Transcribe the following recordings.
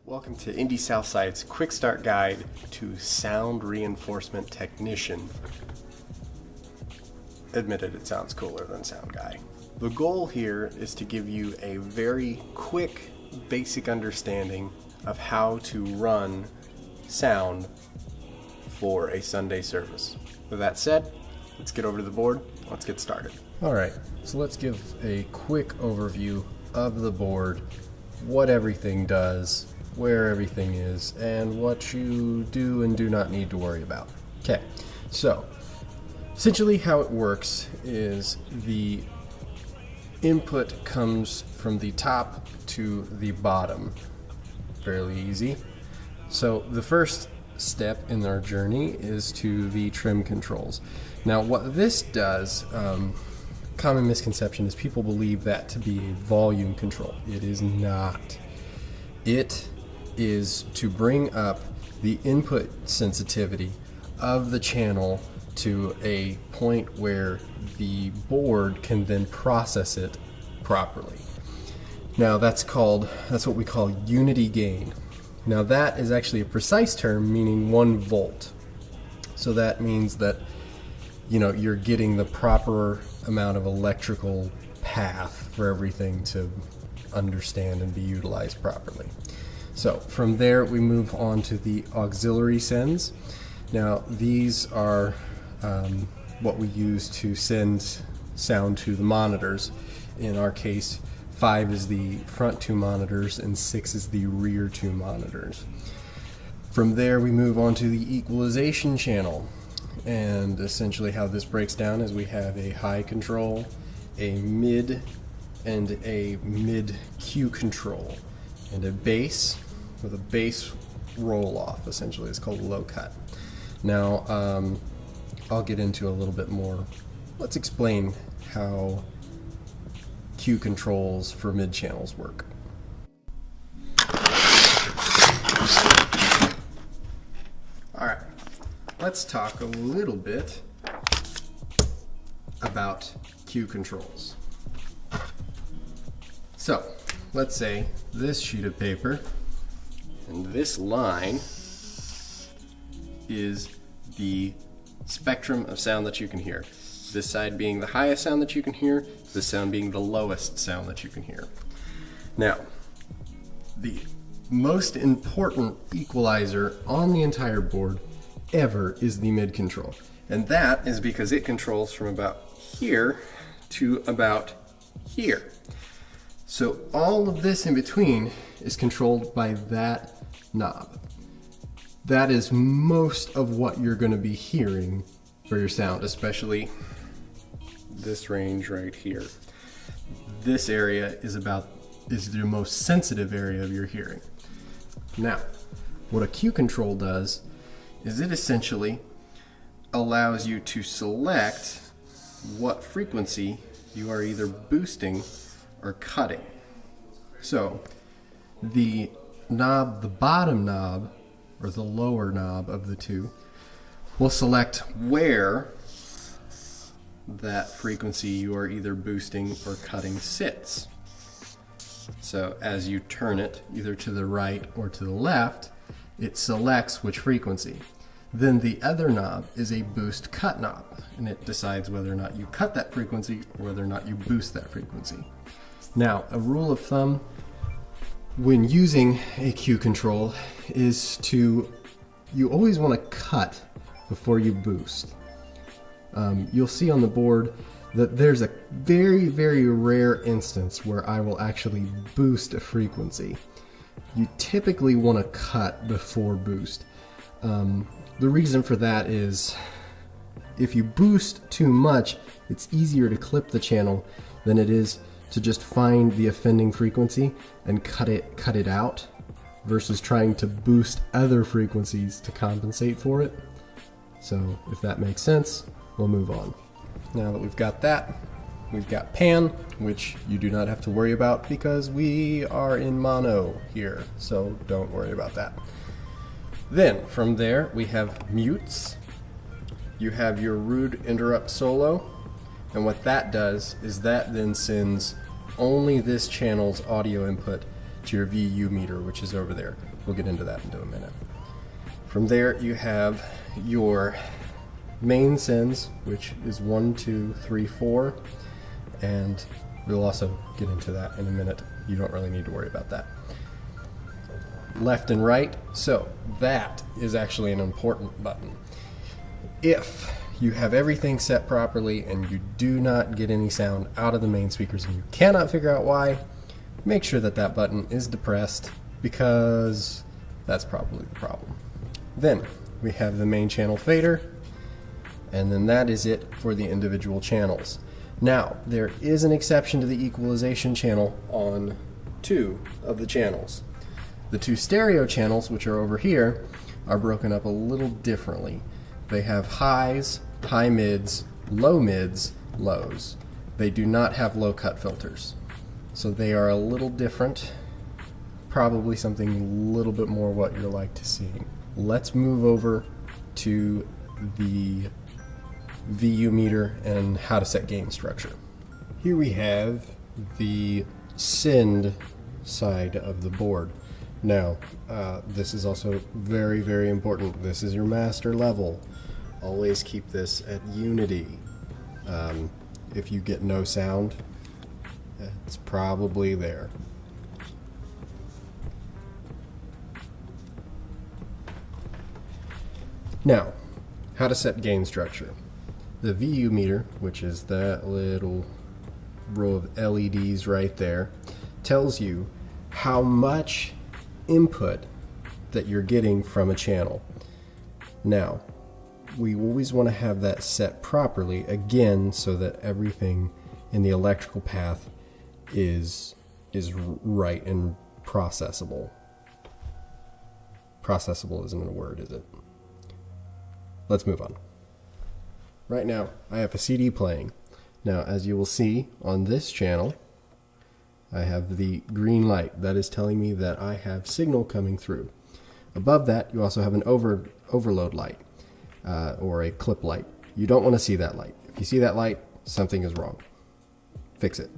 Welcome to Indy Southside's quick start guide to sound reinforcement technician. Admitted, it sounds cooler than sound guy. The goal here is to give you a very quick, basic understanding of how to run sound for a Sunday service. With that said, let's get over to the board. Let's get started. Alright, so let's give a quick overview of the board, what everything does, where everything is, and what you do and do not need to worry about. Okay, so essentially how it works is the input comes from the top to the bottom. Fairly easy. So the first step in our journey is to the trim controls. Now what this does, common misconception is people believe that to be a volume control. It is not. It is to bring up the input sensitivity of the channel to a point where the board can then process it properly. Now that's what we call unity gain. Now that is actually a precise term meaning 1 volt. So that means that you're getting the proper amount of electrical path for everything to understand and be utilized properly. So from there we move on to the auxiliary sends. Now these are what we use to send sound to the monitors. In our case, 5 is the front 2 monitors and 6 is the rear 2 monitors. From there we move on to the equalization channel. And essentially how this breaks down is we have a high control, a mid, and a mid Q control, and a bass with a bass roll off. Essentially it's called low cut. Now I'll get into a little bit more. Let's explain how Q controls for mid channels work. Alright, let's talk a little bit about Q controls. So, let's say this sheet of paper and this line is the spectrum of sound that you can hear. This side being the highest sound that you can hear, this sound being the lowest sound that you can hear. Now, the most important equalizer on the entire board ever is the mid control. And that is because it controls from about here to about here. So all of this in between is controlled by that knob. That is most of what you're going to be hearing for your sound, especially this range right here. This area is the most sensitive area of your hearing. Now, what a Q control does is it essentially allows you to select what frequency you are either boosting or cutting. So the knob, the bottom knob, or the lower knob of the two, will select where that frequency you are either boosting or cutting sits. So as you turn it either to the right or to the left, it selects which frequency. Then the other knob is a boost cut knob, and it decides whether or not you cut that frequency or whether or not you boost that frequency. Now, a rule of thumb when using a Q control is you always want to cut before you boost. You'll see on the board that there's a very, very rare instance where I will actually boost a frequency. You typically want to cut before boost. The reason for that is if you boost too much, it's easier to clip the channel than it is to just find the offending frequency and cut it out versus trying to boost other frequencies to compensate for it. So if that makes sense, we'll move on. Now that we've got that, we've got pan, which you do not have to worry about because we are in mono here, so don't worry about that. Then from there we have mutes. You have your Rude Interrupt Solo, and what that does is that then sends only this channel's audio input to your VU meter, which is over there. We'll get into that in a minute. From there, you have your main sends, which is 1, 2, 3, 4, and we'll also get into that in a minute. You don't really need to worry about that. Left and right, so that is actually an important button. If you have everything set properly and you do not get any sound out of the main speakers and you cannot figure out why, make sure that that button is depressed, because that's probably the problem. Then we have the main channel fader, and then that is it for the individual channels. Now, there is an exception to the equalization channel on 2 of the channels. The 2 stereo channels, which are over here, are broken up a little differently. They have highs, high mids, lows. They do not have low cut filters. So they are a little different, probably something a little bit more what you're like to see. Let's move over to the VU meter and how to set gain structure. Here we have the send side of the board. Now, this is also very, very important. This is your master level. Always keep this at unity. If you get no sound, it's probably there. Now, how to set gain structure. The VU meter, which is that little row of LEDs right there, tells you how much input that you're getting from a channel. Now, we always want to have that set properly, again, so that everything in the electrical path is right and processable. Processable isn't a word, is it? Let's move on. Right now, I have a CD playing. Now, as you will see on this channel, I have the green light. That is telling me that I have signal coming through. Above that, you also have an overload light, or a clip light. You don't want to see that light. If you see that light, something is wrong. Fix it.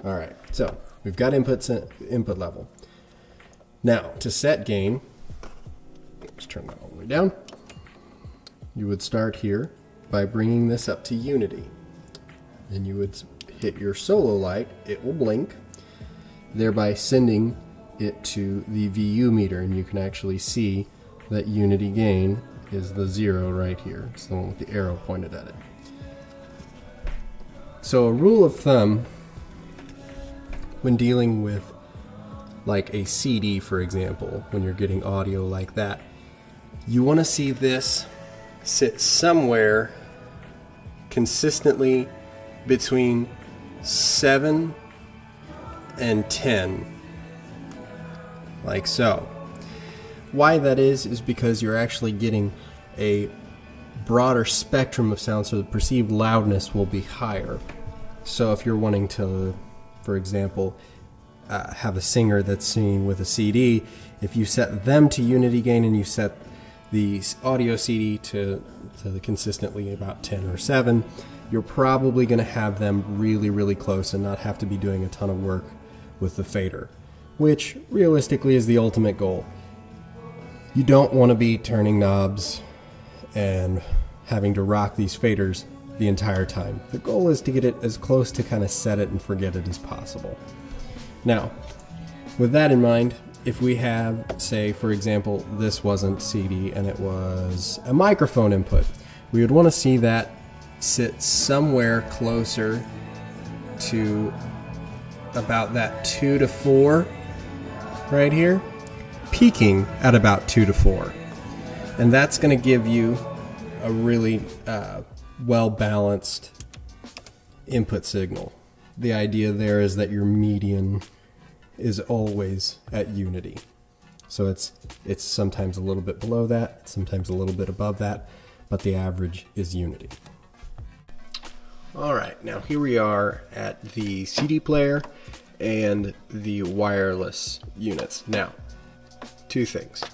All right, so we've got input level. Now, to set gain, let's turn that all the way down. You would start here by bringing this up to unity. Then you would hit your solo light, it will blink, thereby sending it to the VU meter, and you can actually see that unity gain is the 0 right here. It's the one with the arrow pointed at it. So a rule of thumb when dealing with like a CD, for example, when you're getting audio like that, you want to see this sit somewhere consistently between 7 and 10, like so. Why that is because you're actually getting a broader spectrum of sound, so the perceived loudness will be higher. So if you're wanting to, for example, have a singer that's singing with a CD, if you set them to unity gain and you set the audio CD to consistently about 10 or 7, you're probably going to have them really, really close and not have to be doing a ton of work with the fader, which realistically is the ultimate goal. You don't want to be turning knobs and having to rock these faders the entire time. The goal is to get it as close to kind of set it and forget it as possible. Now, with that in mind, if we have, say, for example, this wasn't CD and it was a microphone input, we would want to see that sit somewhere closer to about that 2 to 4 right here, peaking at about 2 to 4. And that's going to give you a really well-balanced input signal. The idea there is that your median is always at unity. So it's sometimes a little bit below that, sometimes a little bit above that, but the average is unity. All right, now here we are at the CD player and the wireless units. Now, two things.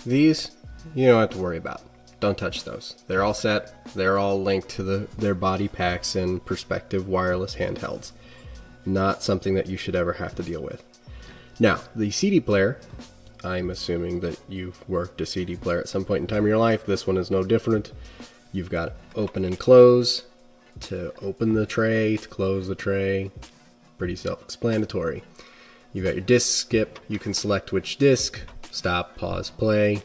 These, you don't have to worry about. Don't touch those. They're all set. They're all linked to their body packs and Perspective wireless handhelds. Not something that you should ever have to deal with. Now, the CD player, I'm assuming that you've worked a CD player at some point in time in your life. This one is no different. You've got open and close to open the tray, to close the tray. Pretty self-explanatory. You've got your disc skip. You can select which disc, stop, pause, play,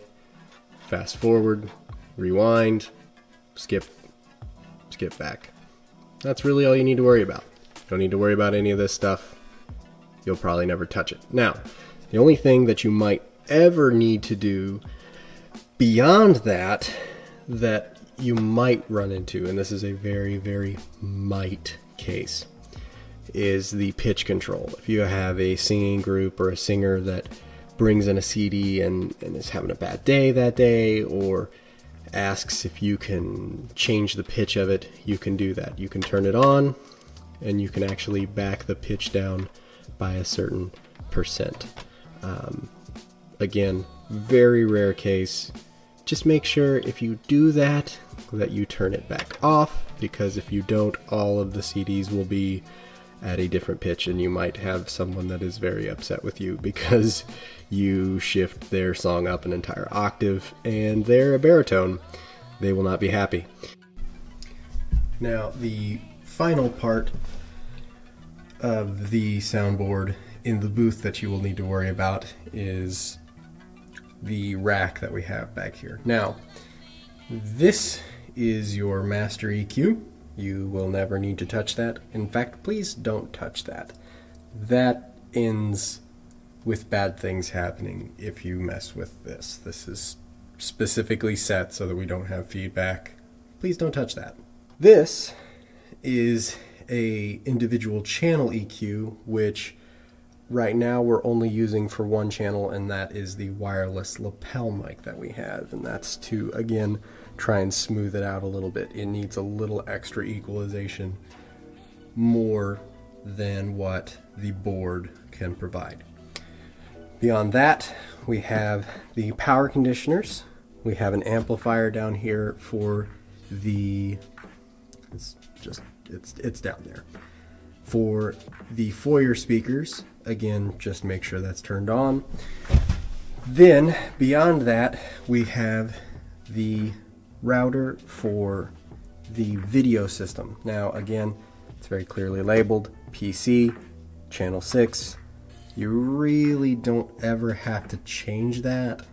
fast forward, rewind, skip back. That's really all you need to worry about. Don't need to worry about any of this stuff. You'll probably never touch it. Now, the only thing that you might ever need to do beyond that you might run into, and this is a very, very might case, is the pitch control. If you have a singing group or a singer that brings in a CD and is having a bad day that day, or asks if you can change the pitch of it, you can do that. You can turn it on, and you can actually back the pitch down by a certain percent. Again, very rare case. Just make sure if you do that you turn it back off, because if you don't, all of the CDs will be at a different pitch, and you might have someone that is very upset with you because you shift their song up an entire octave and they're a baritone. They will not be happy. Now, the final part of the soundboard in the booth that you will need to worry about is the rack that we have back here. Now, this is your master EQ. You will never need to touch that. In fact, please don't touch that. That ends with bad things happening if you mess with this. This is specifically set so that we don't have feedback. Please don't touch that. This is a individual channel EQ, which right now we're only using for one channel, and that is the wireless lapel mic that we have, and that's to, again, try and smooth it out a little bit. It needs a little extra equalization, more than what the board can provide. Beyond that, we have the power conditioners. We have an amplifier down here for the, it's down there. For the foyer speakers, again, just make sure that's turned on. Then, beyond that, we have the router for the video system. Now, again, it's very clearly labeled PC, channel 6. You really don't ever have to change that,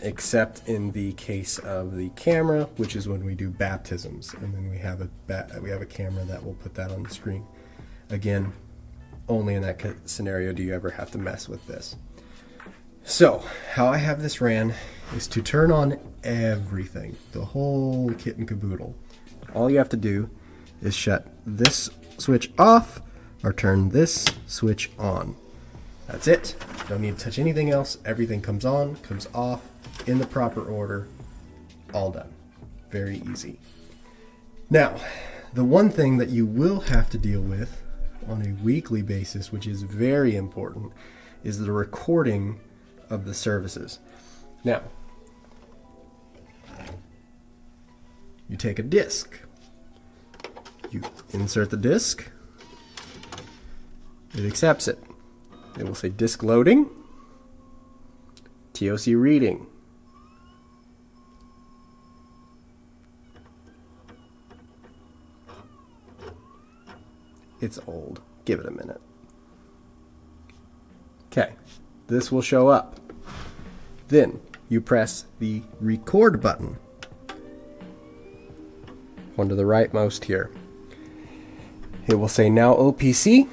except in the case of the camera, which is when we do baptisms, and then we have a camera that will put that on the screen. Again, only in that scenario do you ever have to mess with this. So, how I have this ran is to turn on everything, the whole kit and caboodle. All you have to do is shut this switch off or turn this switch on. That's it. Don't need to touch anything else. Everything comes on, comes off in the proper order. All done. Very easy. Now, the one thing that you will have to deal with on a weekly basis, which is very important, is the recording of the services. Now, you take a disc, you insert the disc, it accepts it. It will say disc loading, TOC reading. It's old. Give it a minute. Okay, this will show up. Then you press the record button. One to the rightmost here. It will say now OPC.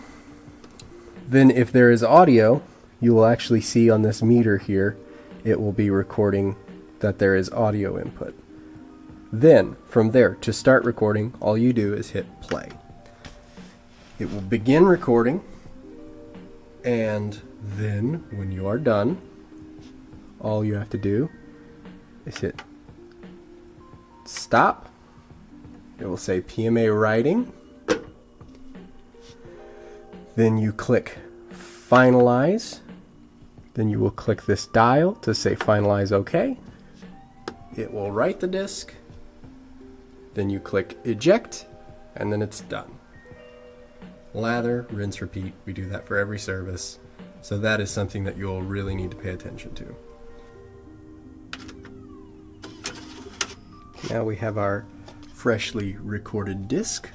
Then if there is audio, you will actually see on this meter here, it will be recording that there is audio input. Then, from there, to start recording, all you do is hit play. It will begin recording, and then when you are done, all you have to do is hit stop. It will say PMA writing. Then you click finalize. Then you will click this dial to say finalize OK. It will write the disc. Then you click eject, and then it's done. Lather, rinse, repeat. We do that for every service. So that is something that you'll really need to pay attention to. Now we have our freshly recorded disc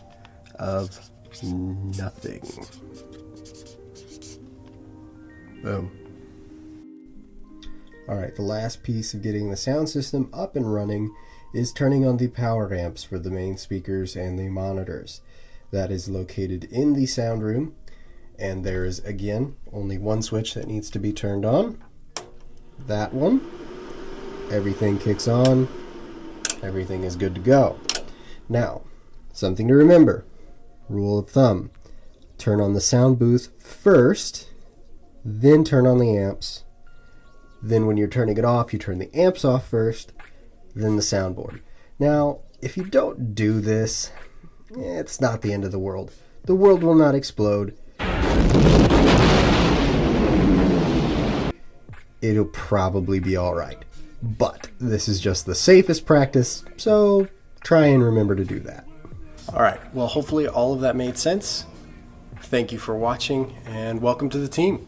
of nothing. Boom. Alright, the last piece of getting the sound system up and running is turning on the power amps for the main speakers and the monitors. That is located in the sound room, and there is, again, only one switch that needs to be turned on. That one. Everything kicks on. Everything is good to go. Now, something to remember. Rule of thumb. Turn on the sound booth first, then turn on the amps. Then when you're turning it off, you turn the amps off first, then the soundboard. Now, if you don't do this, it's not the end of the world. The world will not explode. It'll probably be alright. But this is just the safest practice, so try and remember to do that. Alright, well hopefully all of that made sense. Thank you for watching, and welcome to the team.